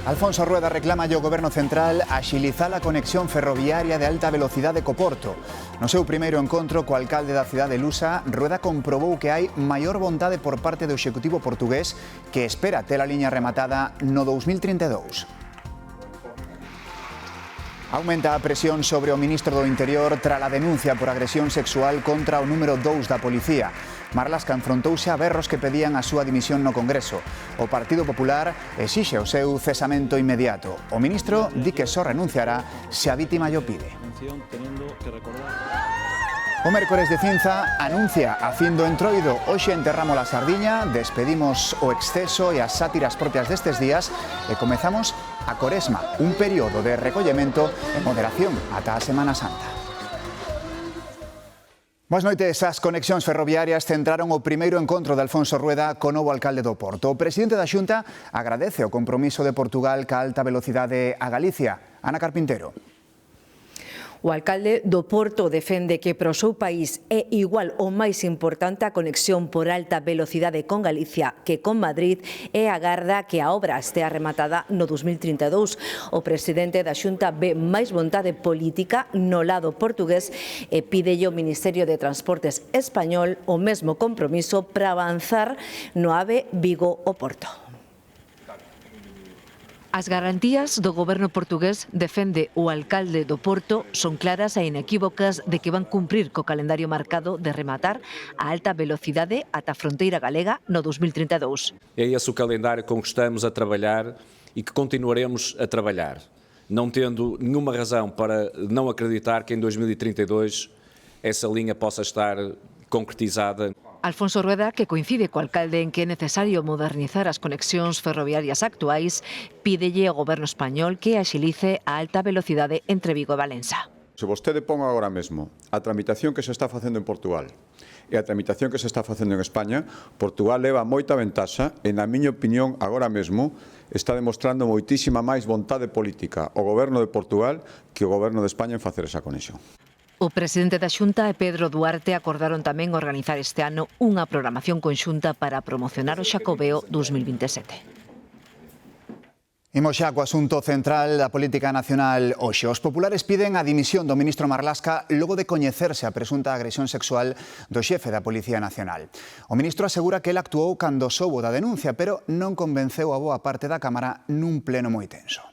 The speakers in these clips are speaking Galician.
Alfonso Rueda reclama ao Goberno Central axilizar a conexión ferroviaria de alta velocidade co Porto. No seu primeiro encontro co alcalde da cidade de Lusa, Rueda comprobou que hai maior vontade por parte do Executivo portugués que espera ter a liña rematada no 2032. Aumenta a presión sobre o ministro do Interior tras a denuncia por agresión sexual contra o número 2 da policía. Marlaska enfrontouse a berros que pedían a súa dimisión no Congreso. O Partido Popular exixe o seu cesamento inmediato. O ministro di que só renunciará se a vítima llo pide. O mércores de Cinza anuncia a fin do entroido. Hoxe enterramos a sardiña, despedimos o exceso e as sátiras propias destes días e comezamos a Coresma, un período de recollemento e moderación ata a Semana Santa. Boas noites. As conexións ferroviarias centraron o primeiro encontro de Alfonso Rueda co novo alcalde do Porto. O presidente da Xunta agradece o compromiso de Portugal ca alta velocidade a Galicia. Ana Carpintero. O alcalde do Porto defende que para o seu país é igual ou máis importante a conexión por alta velocidade con Galicia que con Madrid e agarda que a obra estea rematada no 2032. O presidente da Xunta ve máis vontade política no lado portugués e pídelle ao Ministerio de Transportes español o mesmo compromiso para avanzar no AVE Vigo o Porto. As garantías do goberno portugués, defende o alcalde do Porto, son claras e inequívocas de que van cumprir co calendario marcado de rematar a alta velocidade ata a fronteira galega no 2032. É esse o calendário com que estamos a trabalhar e que continuaremos a trabalhar, não tendo nenhuma razão para não acreditar que em 2032 essa linha possa estar concretizada. Alfonso Rueda, que coincide co alcalde en que é necesario modernizar as conexións ferroviarias actuais, pídelle ao goberno español que axilice a alta velocidade entre Vigo e Valença. Se vostede pon agora mesmo a tramitación que se está facendo en Portugal e a tramitación que se está facendo en España, Portugal leva moita ventaxa e, na miña opinión, agora mesmo está demostrando moitísima máis vontade política o goberno de Portugal que o goberno de España en facer esa conexión. O presidente da Xunta e Pedro Duarte acordaron tamén organizar este ano unha programación conxunta para promocionar o Xacobeo 2027. Imos xa co asunto central da política nacional hoxe. Os populares piden a dimisión do ministro Marlaska logo de coñecerse a presunta agresión sexual do xefe da Policía Nacional. O ministro asegura que el actuou cando soubo da denuncia, pero non convenceu a boa parte da Cámara nun pleno moi tenso.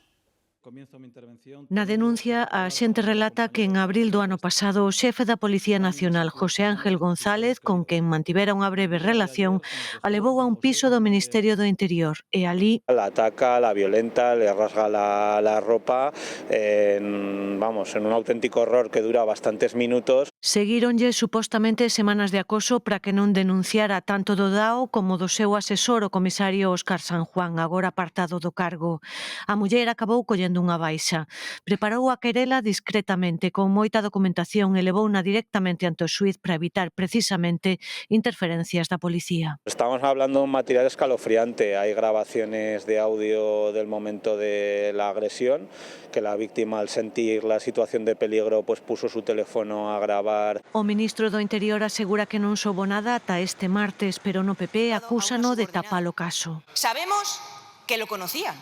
Na denuncia, a xente relata que en abril do ano pasado o xefe da Policía Nacional, José Ángel González, con quen mantivera unha breve relación, a levou a un piso do Ministerio do Interior e ali la ataca, la violenta, le rasga la ropa, en un auténtico horror que dura bastantes minutos. Seguíronlle supostamente semanas de acoso para que non denunciara tanto do DAO como do seu asesor, o comisario Óscar San Juan, agora apartado do cargo. A muller acabou collendo unha baixa. Preparou a querela discretamente, con moita documentación e levouna directamente ante o xuíz para evitar precisamente interferencias da policía. Estamos hablando de un material escalofriante. Hay grabaciones de audio del momento de la agresión, que la víctima, al sentir la situación de peligro, pues puso su teléfono a grabar. O ministro do Interior asegura que non soubo nada ata este martes, pero no PP acúsano de tapar o caso. Sabemos que lo conocían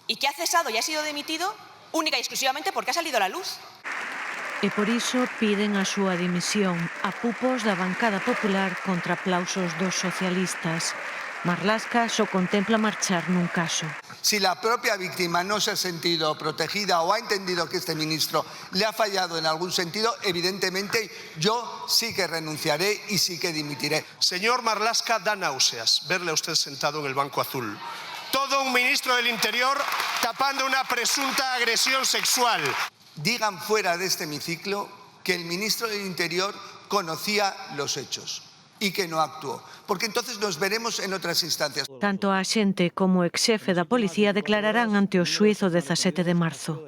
y que ha cesado y ha sido dimitido única y exclusivamente porque ha salido a la luz. E por iso piden a súa dimisión a pupos da bancada popular contra aplausos dos socialistas. Marlaska só contempla marchar nun caso. Si la propia víctima no se ha sentido protegida o ha entendido que este ministro le ha fallado en algún sentido, evidentemente yo sí que renunciaré y sí que dimitiré. Señor Marlaska, da náuseas verle a usted sentado en el banco azul. Todo un ministro del Interior tapando una presunta agresión sexual. Digan fuera de este hemiciclo que el ministro del Interior conocía los hechos y que no actuó, porque entonces nos veremos en otras instancias. Tanto a xente como o exxefe da policía declararán ante o xuíz o 17 de marzo.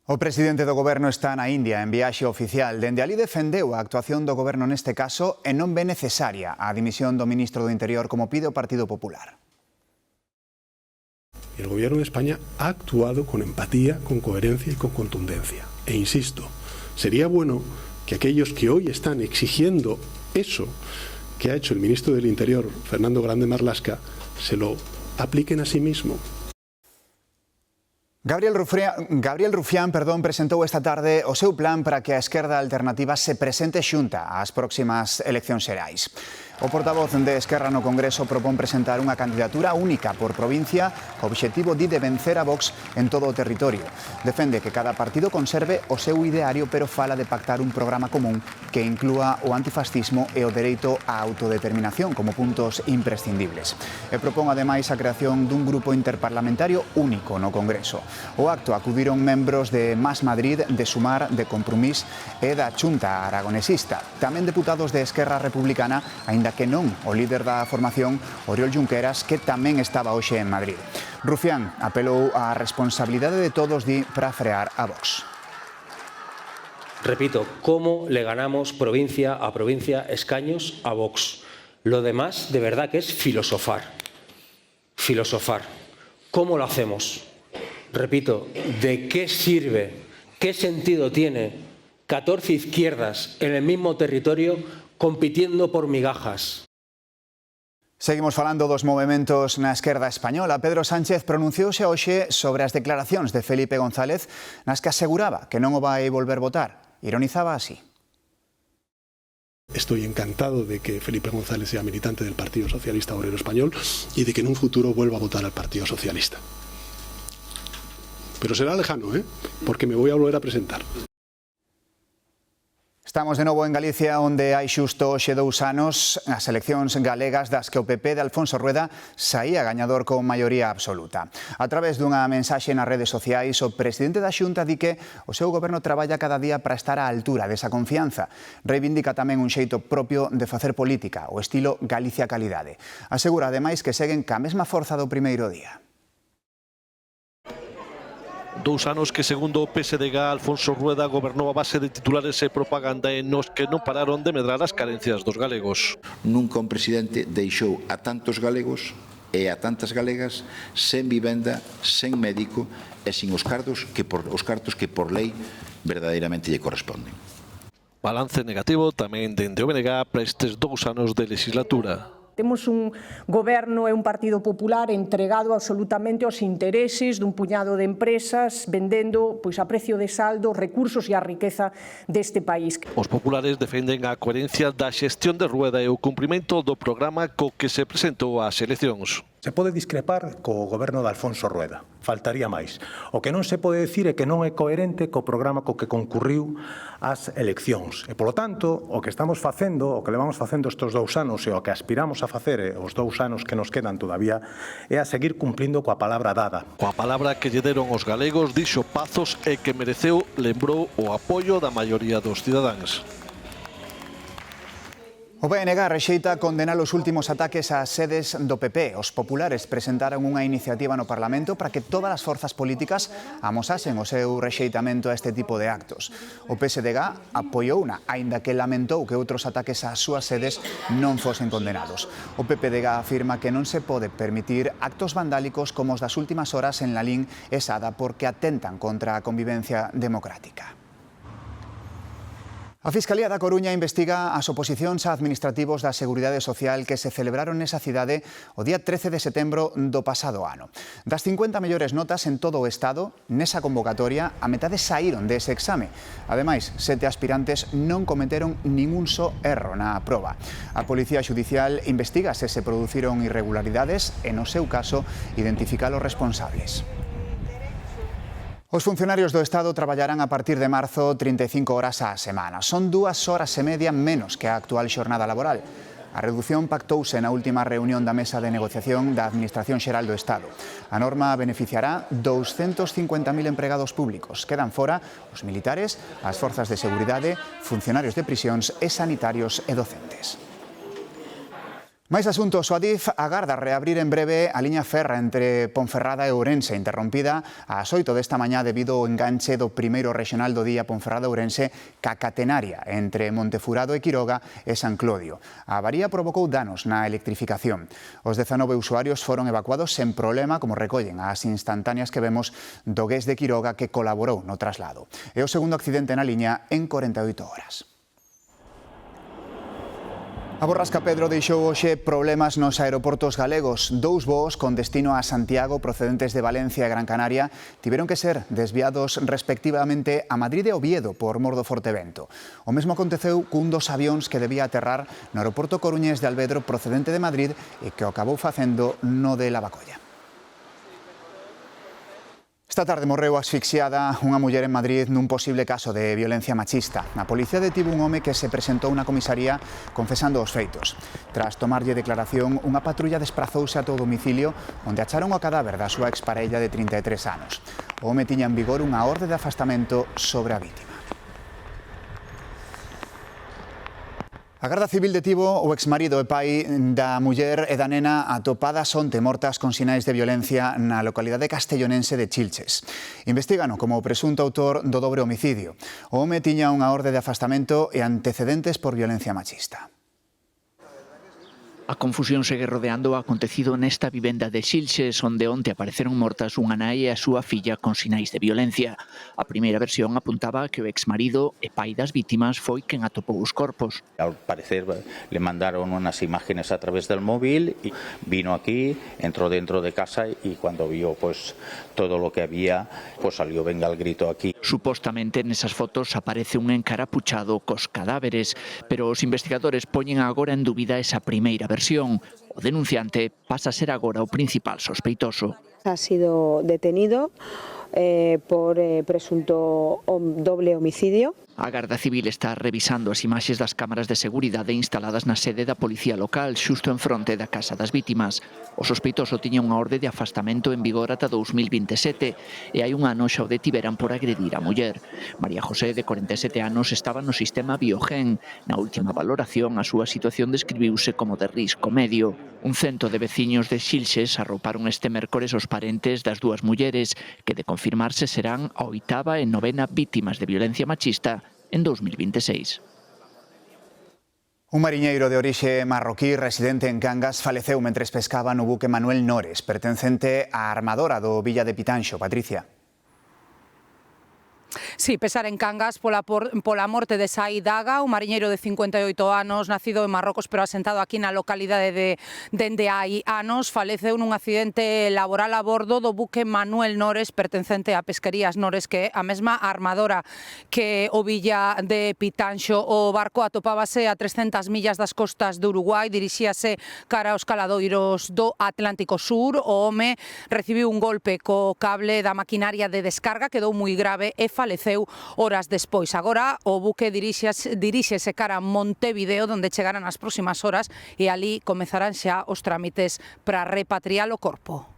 O presidente do goberno está na India en viaxe oficial. Dende ali defendeu a actuación do goberno neste caso e non ve necesaria a dimisión do ministro do Interior como pide o Partido Popular. El gobierno de España ha actuado con empatía, con coherencia y con contundencia. E insisto, sería bueno que aquellos que hoy están exigiendo eso que ha hecho el ministro del Interior, Fernando Grande Marlaska, se lo apliquen a sí mismo. Gabriel Rufián presentou esta tarde o seu plan para que a esquerda alternativa se presente xunta ás próximas eleccións xerais. O portavoz de Esquerra no Congreso propón presentar unha candidatura única por provincia, co obxectivo de vencer a Vox en todo o territorio. Defende que cada partido conserve o seu ideario, pero fala de pactar un programa común que inclúa o antifascismo e o dereito á autodeterminación como puntos imprescindibles. E propón ademais a creación dun grupo interparlamentario único no Congreso. O acto acudiron membros de Más Madrid, de Sumar, de Compromís e da Xunta Aragonesista. Tamén deputados de Esquerra Republicana, aínda que non o líder da formación, Oriol Junqueras, que tamén estaba hoxe en Madrid. Rufián apelou á responsabilidade de todos, di, para frear a Vox. Repito, ¿cómo le ganamos provincia a provincia, escaños a Vox? Lo demás, de verdad, que es filosofar. Filosofar. ¿Cómo lo hacemos? Repito, ¿de qué sirve? ¿Qué sentido tiene 14 izquierdas en el mismo territorio compitiendo por migajas? Seguimos falando dos movementos na esquerda española. Pedro Sánchez pronunciouse hoxe sobre as declaracións de Felipe González nas que aseguraba que non o vai volver votar. Ironizaba así. Estoy encantado de que Felipe González sea militante del Partido Socialista Obrero Español y de que en un futuro vuelva a votar al Partido Socialista. Pero será lejano, porque me voy a volver a presentar. Estamos de novo en Galicia, onde hai xusto hoxe 2 anos as eleccións galegas das que o PP de Alfonso Rueda saía gañador con maioría absoluta. A través dunha mensaxe nas redes sociais, o presidente da Xunta di que o seu goberno traballa cada día para estar á altura desa confianza. Reivindica tamén un xeito propio de facer política, o estilo Galicia Calidade. Asegura ademais que seguen ca mesma forza do primeiro día. 2 anos que, segundo o PSDG, Alfonso Rueda gobernou a base de titulares e propaganda e nos que non pararon de medrar as carencias dos galegos. Nunca un presidente deixou a tantos galegos e a tantas galegas sen vivenda, sen médico e sin os cartos que por lei verdadeiramente lle corresponden. Balance negativo tamén dende o BNG para estes 2 anos de legislatura. Temos un goberno e un Partido Popular entregado absolutamente aos intereses dun puñado de empresas vendendo a precio de saldo recursos e a riqueza deste país. Os populares defenden a coherencia da xestión de Rueda e o cumprimento do programa co que se presentou ás eleccións. Se pode discrepar co goberno de Alfonso Rueda, faltaría máis. O que non se pode dicir é que non é coherente co programa co que concurriu ás eleccións. E, polo tanto, o que estamos facendo, o que levamos facendo estes 2 anos e o que aspiramos a facer os 2 anos que nos quedan todavía é a seguir cumplindo coa palabra dada. Coa palabra que lle deron os galegos, dixo Pazos e que mereceu, lembrou o apoio da maioría dos cidadáns. O BNG rexeita condenar os últimos ataques ás sedes do PP. Os populares presentaron unha iniciativa no Parlamento para que todas as forzas políticas amosasen o seu rexeitamento a este tipo de actos. O PSDG apoiouna, aínda que lamentou que outros ataques ás súas sedes non fosen condenados. O PPDG afirma que non se pode permitir actos vandálicos como os das últimas horas en Lalín e Sada porque atentan contra a convivencia democrática. A Fiscalía da Coruña investiga as oposicións a administrativos da Seguridade Social que se celebraron nesa cidade o día 13 de setembro do pasado ano. Das 50 mellores notas en todo o Estado, nesa convocatoria, a metade saíron dese exame. Ademais, 7 aspirantes non cometeron ningún só erro na proba. A Policía Xudicial investiga se se produciron irregularidades e, no seu caso, identificar os responsables. Os funcionarios do Estado traballarán a partir de marzo 35 horas á semana. Son 2 horas e media menos que a actual xornada laboral. A redución pactouse na última reunión da Mesa de Negociación da Administración Xeral do Estado. A norma beneficiará 250.000 empregados públicos. Quedan fora os militares, as forzas de seguridade, funcionarios de prisións e sanitarios e docentes. Máis asuntos, o Adif agarda reabrir en breve a liña ferra entre Ponferrada e Ourense, interrompida ás 8 desta mañá debido ao enganche do primeiro rexional do día Ponferrada-Ourense ca catenaria entre Montefurado e Quiroga e San Clodio. A avaría provocou danos na electrificación. Os 19 usuarios foron evacuados sen problema, como recollen as instantáneas que vemos do GES de Quiroga que colaborou no traslado. É o segundo accidente na liña en 48 horas. A borrasca Pedro deixou hoxe problemas nos aeroportos galegos. 2 voos con destino a Santiago procedentes de Valencia e Gran Canaria tiveron que ser desviados respectivamente a Madrid e Oviedo por mor do forte vento. O mesmo aconteceu cun dos avións que debía aterrar no aeroporto coruñés de Alvedro procedente de Madrid e que o acabou facendo no de Lavacolla. Esta tarde morreu asfixiada unha muller en Madrid nun posible caso de violencia machista. A policía detivo un home que se presentou na comisaría confesando os feitos. Tras tomarlle declaración, unha patrulla desprazouse ata o domicilio onde acharon o cadáver da súa exparella de 33 anos. O home tiña en vigor unha orde de afastamento sobre a vítima. A Garda Civil detivo o exmarido e pai da muller e da nena atopadas onte mortas con sinais de violencia na localidade castellonense de Chilches. Investígano como o presunto autor do dobre homicidio. O home tiña unha orde de afastamento e antecedentes por violencia machista. A confusión segue rodeando o acontecido nesta vivenda de Xilxes, onde onte apareceron mortas unha nai e a súa filla con sinais de violencia. A primeira versión apuntaba que o exmarido e pai das vítimas foi quen atopou os corpos. Al parecer le mandaron unas imágenes a través del móvil y vino aquí, entró dentro de casa y cuando vio pues todo lo que había, pues salió venga el grito aquí. Supostamente nesas fotos aparece un encarapuchado cos cadáveres, pero os investigadores poñen agora en dúbida esa primeira versión. O denunciante pasa a ser agora o principal sospeitoso. Ha sido detenido por presunto doble homicidio. A Garda Civil está revisando as imaxes das cámaras de seguridade instaladas na sede da Policía Local, xusto en fronte da casa das vítimas. O sospeitoso tiña unha orde de afastamento en vigor ata 2027 e hai un ano xa o detiveran por agredir a muller. María José, de 47 anos, estaba no sistema Biogen. Na última valoración, a súa situación describiuse como de risco medio. Un cento de veciños de Xilxes arrouparon este mércores os parentes das dúas mulleres, que de confirmarse serán a 8ª e 9ª vítimas de violencia machista en 2026. Un mariñeiro de orixe marroquí residente en Cangas faleceu mentres pescaba no buque Manuel Nores, pertencente á armadora do Villa de Pitanxo. Patricia. Sí, pesar en Cangas pola morte de Said Daga, un mariñeiro de 58 anos, nacido en Marrocos pero asentado aquí na localidade de dende hai anos, faleceu nun accidente laboral a bordo do buque Manuel Nores, pertencente a Pesquerías Nores, que é a mesma armadora que o Villa de Pitanxo. O barco atopábase a 300 millas das costas de Uruguai, dirixíase cara aos caladoiros do Atlántico Sur. O home recibiu un golpe co cable da maquinaria de descarga, quedou moi grave e faleceu horas despois. Agora o buque diríxese cara a Montevideo, onde chegarán as próximas horas e ali comezarán xa os trámites para repatriar o corpo.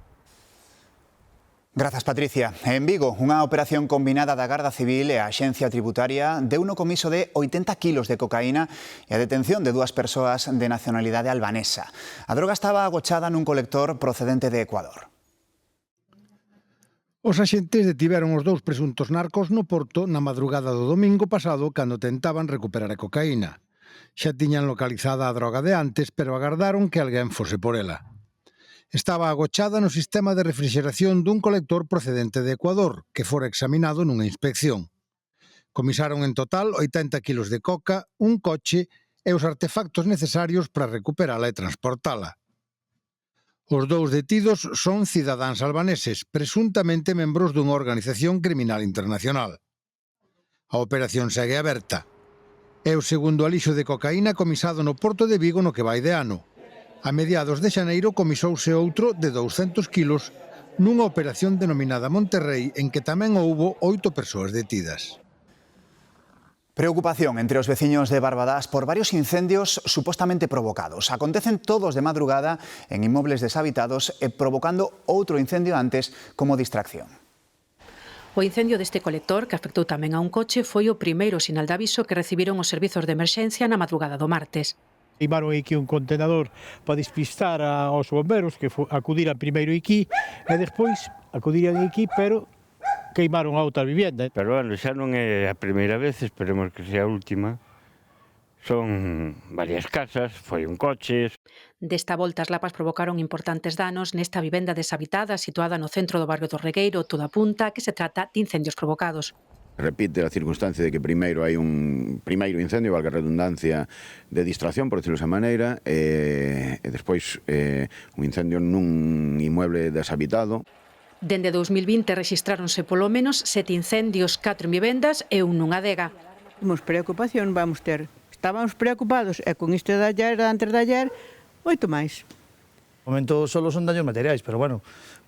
Grazas, Patricia. En Vigo, unha operación combinada da Garda Civil e a Axencia Tributaria deu no comiso de 80 kilos de cocaína e a detención de 2 persoas de nacionalidade albanesa. A droga estaba agochada nun colector procedente de Ecuador. Os axentes detiveron os 2 presuntos narcos no Porto na madrugada do domingo pasado cando tentaban recuperar a cocaína. Xa tiñan localizada a droga de antes, pero agardaron que alguén fose por ela. Estaba agochada no sistema de refrigeración dun colector procedente de Ecuador, que fora examinado nunha inspección. Comisaron en total 80 kilos de coca, un coche e os artefactos necesarios para recuperala e transportala. Os 2 detidos son cidadáns albaneses, presuntamente membros dunha organización criminal internacional. A operación segue aberta. É o segundo alixo de cocaína comisado no Porto de Vigo no que vai de ano. A mediados de xaneiro comisouse outro de 200 kilos nunha operación denominada Monterrey, en que tamén houbo 8 persoas detidas. Preocupación entre os veciños de Barbadás por varios incendios supostamente provocados. Acontecen todos de madrugada en inmobles deshabitados e provocando outro incendio antes como distracción. O incendio deste colector, que afectou tamén a un coche, foi o primeiro sinal de aviso que recibiron os servizos de emerxencia na madrugada do martes. Queimaron aquí un contenedor para despistar aos bomberos que acudiran primeiro aquí e despois acudiran aquí, pero queimaron a outra vivienda. Pero bueno, xa non é a primeira vez, esperemos que sea a última. Son varias casas, foi un coche. Desta volta as lapas provocaron importantes danos nesta vivenda deshabitada situada no centro do barrio do Regueiro, toda apunta que se trata de incendios provocados. repite a circunstancia de que primeiro hai un primeiro incendio, valga a redundancia, de distracción, por decirlo desa maneira, e despois un incendio nun inmueble deshabitado. Dende 2020 rexistráronse polo menos 7 incendios, 4 en vivendas e un nunha adega. Temos preocupación, vamos ter. Estábamos preocupados e con isto de ayer, antes de ayer, 8 máis. O momento solo son daños materiais, pero bueno,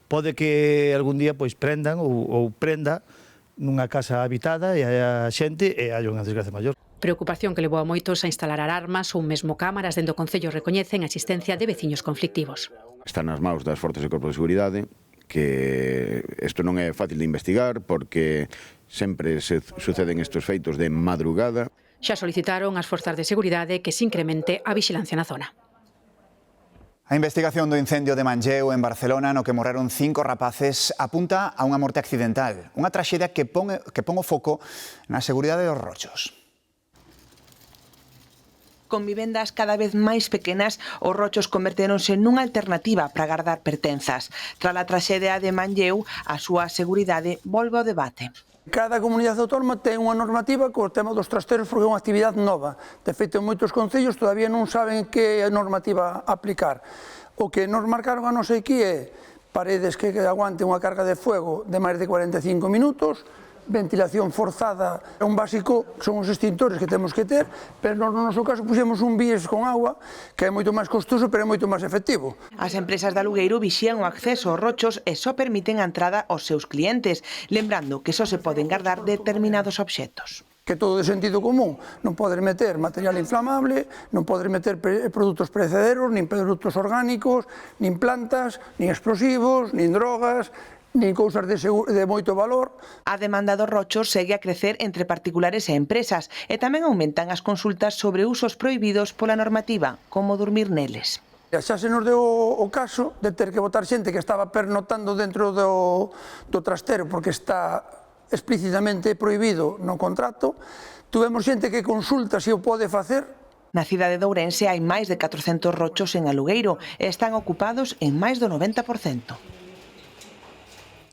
pode que algún día pois prendan ou prenda nunha casa habitada e hai xente e hai unha desgracia maior. Preocupación que levou a moitos a instalar alarmas ou mesmo cámaras dentro do Concello recoñecen a existencia de veciños conflictivos. Está nas maus das forzas e corpos de seguridade, que isto non é fácil de investigar porque sempre se suceden estes feitos de madrugada. Xa solicitaron ás forzas de seguridade que se incremente a vixilancia na zona. A investigación do incendio de Manlleu en Barcelona no que morreron 5 rapaces apunta a unha morte accidental, unha traxedia que pon o foco na seguridade dos rochos. Con vivendas cada vez máis pequenas, os rochos converteronse nunha alternativa para guardar pertenzas. Tras a traxedia de Manlleu, a súa seguridade volve ao debate. Cada comunidade autónoma ten unha normativa co tema dos trasteros porque é unha actividade nova. De feito, en moitos concellos todavía non saben que normativa aplicar. O que nos marcaron a nos aquí é paredes que aguanten unha carga de fuego de máis de 45 minutos, ventilación forzada. Un básico son os extintores que temos que ter, pero no noso caso puxemos un bies con agua, que é moito máis costoso, pero é moito máis efectivo. As empresas de alugueiro vixían o acceso aos rochos e só permiten a entrada aos seus clientes, lembrando que só se poden guardar determinados obxectos. Que todo de sentido común, non podes meter material inflamable, non podes meter produtos perecederos, nin produtos orgánicos, nin plantas, nin explosivos, nin drogas, nin cousas de moito valor. A demanda dos rochos segue a crecer entre particulares e empresas e tamén aumentan as consultas sobre usos prohibidos pola normativa, como dormir neles. Xa se nos deu o caso de ter que botar xente que estaba pernotando dentro do trastero porque está explícitamente prohibido no contrato. Tuvemos xente que consulta se o pode facer. Na cidade de Ourense hai máis de 400 rochos en alugueiro e están ocupados en máis do 90%.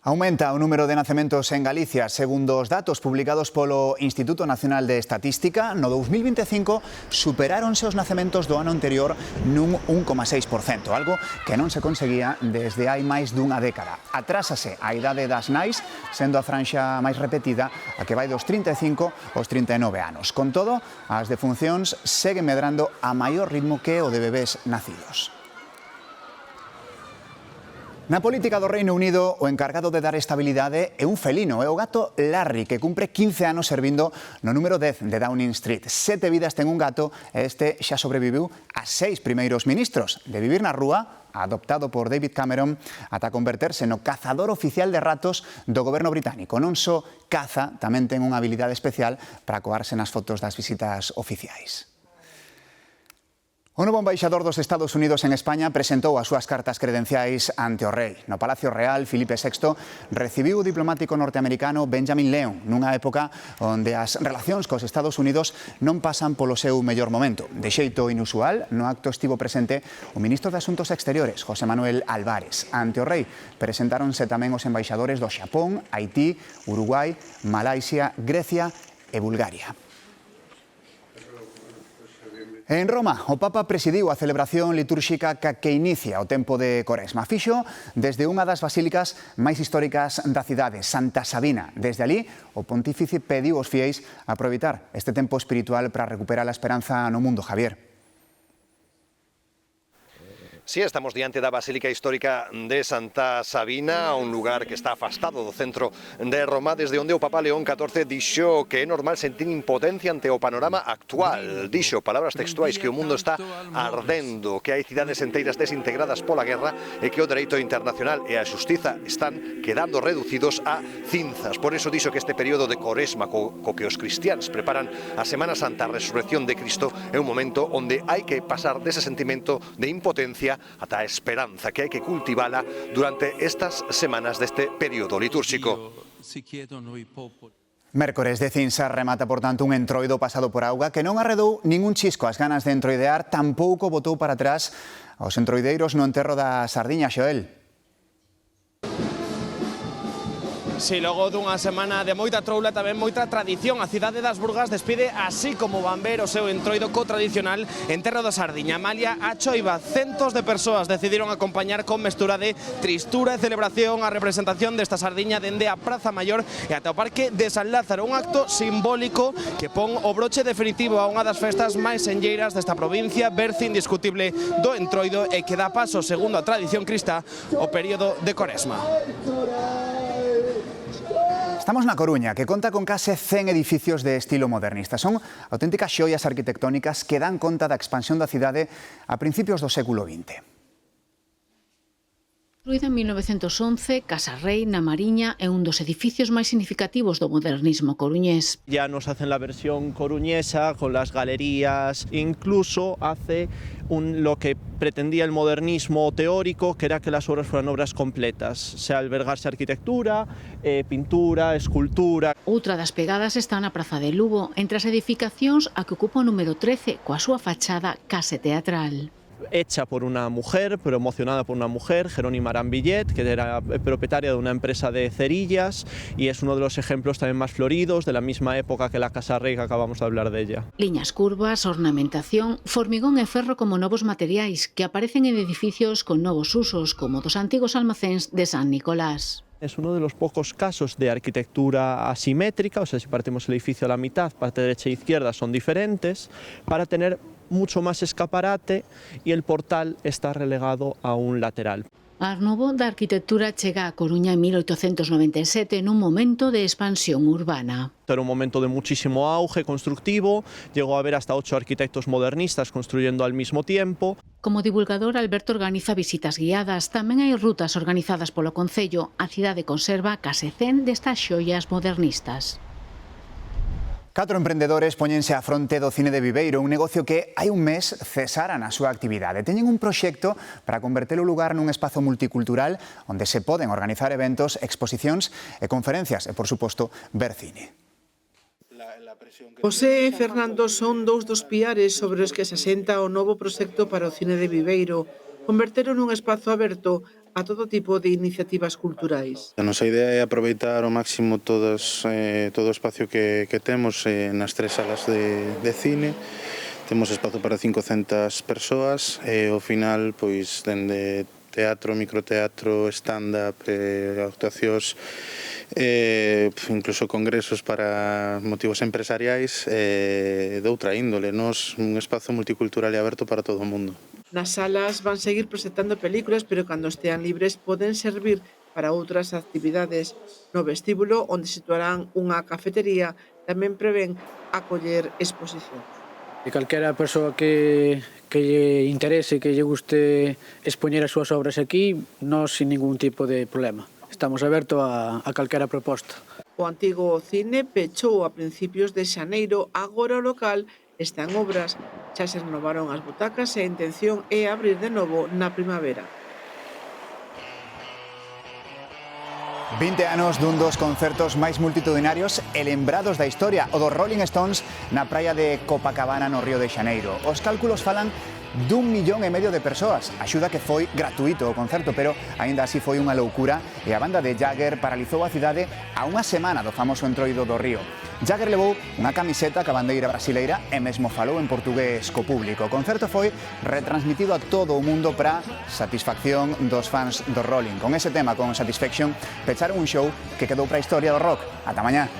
Aumenta o número de nacementos en Galicia. Segundo os datos publicados polo Instituto Nacional de Estatística, no 2025 superáronse os nacementos do ano anterior nun 1,6%, algo que non se conseguía desde hai máis dunha década. Atrásase a idade das nais, sendo a franxa máis repetida a que vai dos 35 aos 39 anos. Con todo, as defuncións seguen medrando a maior ritmo que o de bebés nacidos. Na política do Reino Unido, o encargado de dar estabilidade é un felino, é o gato Larry, que cumpre 15 anos servindo no número 10 de Downing Street. 7 vidas ten un gato e este xa sobreviviu a 6 primeiros ministros. De vivir na rúa, adoptado por David Cameron, ata converterse no cazador oficial de ratos do goberno británico. Non só caza, tamén ten unha habilidade especial para coarse nas fotos das visitas oficiais. O novo embaixador dos Estados Unidos en España presentou as súas cartas credenciais ante o rei. No Palacio Real, Filipe VI recibiu o diplomático norteamericano Benjamin Leon nunha época onde as relacións cos Estados Unidos non pasan polo seu mellor momento. De xeito inusual, no acto estivo presente o ministro de Asuntos Exteriores, José Manuel Álvarez. Ante o rei presentáronse tamén os embaixadores do Xapón, Haití, Uruguai, Malaisia, Grecia e Bulgaria. En Roma, o Papa presidiu a celebración litúrxica que inicia o tempo de Coresma. Fixo desde unha das basílicas máis históricas da cidade, Santa Sabina. Desde alí, o pontífice pediu aos fiéis aproveitar este tempo espiritual para recuperar a esperanza no mundo, Javier. Sí, estamos diante da Basílica Histórica de Santa Sabina, un lugar que está afastado do centro de Roma, desde onde o Papa León XIV dixo que é normal sentir impotencia ante o panorama actual. Dixo, palabras textuais, que o mundo está ardendo, que hai cidades enteiras desintegradas pola guerra e que o dereito internacional e a xustiza están quedando reducidos a cinzas. Por eso dixo que este período de Coresma co que os cristiáns preparan a Semana Santa, a resurrección de Cristo, é un momento onde hai que pasar dese sentimento de impotencia ata a esperanza, que hai que cultivala durante estas semanas deste período litúrxico. Mércores de Cinsa remata, por tanto, un entroido pasado por auga que non arredou ningún chisco. As ganas de entroidear tampouco botou para atrás os entroideiros no enterro da Sardiña, Xoel. Si, logo dunha semana de moita troula, tamén moita tradición. A cidade das Burgas despide así como van ver o seu entroido co tradicional enterro da sardiña. Malia a choiva, centos de persoas decidiron acompañar con mestura de tristura e celebración a representación desta sardiña dende a Praza Maior e ata o Parque de San Lázaro, un acto simbólico que pon o broche definitivo a unha das festas máis enlleiras desta provincia, berce indiscutible do entroido e que dá paso, segundo a tradición cristá, o período de Coresma. Estamos na Coruña, que conta con case 100 edificios de estilo modernista. Son auténticas xoias arquitectónicas que dan conta da expansión da cidade a principios do século XX. Construída en 1911, Casa Rei, na Mariña, é un dos edificios máis significativos do modernismo coruñés. Ya nos hacen la versión coruñesa con las galerías, incluso hace lo que pretendía el modernismo teórico, que era que las obras fueran obras completas, sea albergarse arquitectura, pintura, escultura. Outra das pegadas está na Praza de Lugo, entre as edificacións a que ocupa o número 13, coa súa fachada case teatral. Hecha por una mujer, promocionada por una mujer, Jerónima Arambillet, que era propietaria de una empresa de cerillas y es uno de los ejemplos también más floridos de la misma época que la Casa Rei, que acabamos de hablar de ella. Liñas curvas, ornamentación, formigón e ferro como novos materiais que aparecen en edificios con novos usos, como dos antigos almacéns de San Nicolás. Es uno de los pocos casos de arquitectura asimétrica, o sea, si partimos el edificio a la mitad, parte derecha e izquierda son diferentes, para tener mucho más escaparate y el portal está relegado a un lateral. Art Nouveau da arquitectura chega a Coruña en 1897 nun momento de expansión urbana. Era un momento de muchísimo auge constructivo, llegó a haber hasta 8 arquitectos modernistas construyendo al mismo tiempo. Como divulgador, Alberto organiza visitas guiadas. Tamén hai rutas organizadas polo Concello. A cidade conserva case 100 destas xoias modernistas. 4 emprendedores póñense á fronte do cine de Viveiro, un negocio que hai un mes cesara na súa actividade. Teñen un proxecto para converter o lugar nun espazo multicultural onde se poden organizar eventos, exposicións e conferencias e, por suposto, ver cine. José e Fernando son dous dos piares sobre os que se asenta o novo proxecto para o cine de Viveiro. Converteron nun espazo aberto a todo tipo de iniciativas culturais. A nosa idea é aproveitar ao máximo todo o espacio que temos nas 3 salas de cine. Temos espazo para 500 persoas e ao final, pois, dende teatro, microteatro, stand-up, actuacións, incluso congresos para motivos empresariais de outra índole. Nos un espazo multicultural e aberto para todo o mundo. Nas salas van seguir proxectando películas, pero cando estean libres poden servir para outras actividades. No vestíbulo, onde situarán unha cafetería, tamén prevén acoller exposicións. E calquera persoa que lle interese, que lle guste expoñer as súas obras aquí, nós sin ningún tipo de problema. Estamos abertos a calquera proposta. O antigo cine pechou a principios de xaneiro, agora o local está en obras. Xa se renovaron as butacas e a intención é abrir de novo na primavera. 20 anos dun dos concertos máis multitudinarios e lembrados da historia, o dos Rolling Stones na praia de Copacabana no Río de Xaneiro. Os cálculos falan d'1,5 millón de persoas. Axuda que foi gratuito o concerto, pero aínda así foi unha loucura e a banda de Jagger paralizou a cidade a unha semana do famoso entroido do Río. Jagger levou unha camiseta ca bandeira brasileira e mesmo falou en portugués co público. O concerto foi retransmitido a todo o mundo para satisfacción dos fans do Rolling. Con ese tema, con Satisfaction, pecharon un show que quedou para a historia do rock. Ata mañá.